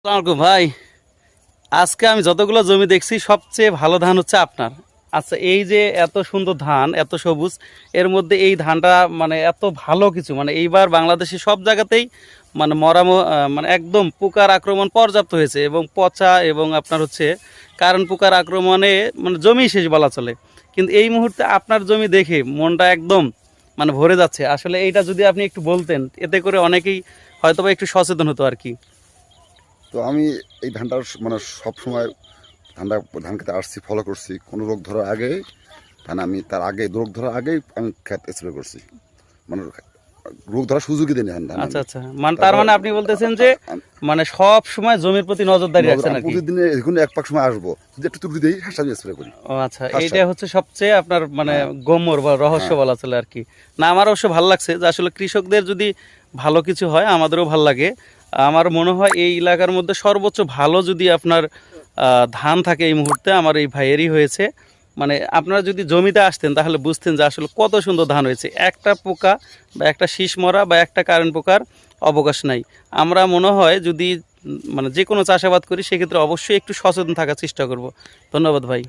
আসসালামু আলাইকুম ভাই। আজকে আমি যতগুলো জমি দেখছি সবচেয়ে ভালো ধান হচ্ছে আপনার। আচ্ছা, এই যে এত সুন্দর ধান, এত সবুজ, এর মধ্যে এই ধানটা মানে এত ভালো কিছু, মানে এইবার বাংলাদেশে সব জায়গাতেই মানে মানে একদম পোকার আক্রমণ পর্যাপ্ত হয়েছে, এবং পচা এবং আপনার হচ্ছে কারেন্ট পোকার আক্রমণে মানে জমি শেষ বলা চলে। কিন্তু এই মুহূর্তে আপনার জমি দেখে মনটা একদম মানে ভরে যাচ্ছে। আসলে এইটা যদি আপনি একটু বলতেন, এতে করে অনেকেই হয়তোবা একটু সচেতন হতো আর কি। তো আমি এই ধানটার মানে সব সময় ধান খেতে আসছি, ফলো করছি। কোনো রোগ ধরার আগে আমি তার আগে রোগ ধরার আগেই আমি খেত স্প্রে করছি, মানে রোগ ধরার সুযোগই দিই ধান আচ্ছা আমি। আচ্ছা, মানে তার তারপর মানে আপনি বলতেছেন যে মানে সব সময় জমির প্রতি নজরদারি রাখছেন আর কি। প্রতিদিনে এখন এক পাক সময় আসবো, যদি একটু টুকরি দিই হাসা আমি স্প্রে করি। ও আচ্ছা, হাসা, এইটা হচ্ছে সবচেয়ে আপনার মানে হ্যাঁ গম্যর বা রহস্য হ্যাঁ। বলা চলে আর কি। না, আমার অবশ্য ভালো লাগছে যে আসলে কৃষকদের যদি ভালো কিছু হয় আমাদেরও ভালো লাগে। আমার মনে হয় এই এলাকার মধ্যে সর্বোচ্চ ভালো যদি আপনার ধান থাকে এই মুহূর্তে আমার এই ভাইয়েরই হয়েছে। মানে আপনারা যদি জমিতে আসতেন তাহলে বুঝতেন যে আসলে কত সুন্দর ধান হয়েছে, একটা পোকা বা একটা শীষ মরা বা একটা কারেন্ট পোকার অবকাশ নাই। আমরা মনে হয় যদি মানে যে কোনো চাষাবাদ করি সেক্ষেত্রে অবশ্যই একটু সচেতন থাকার চেষ্টা করব। ধন্যবাদ ভাই।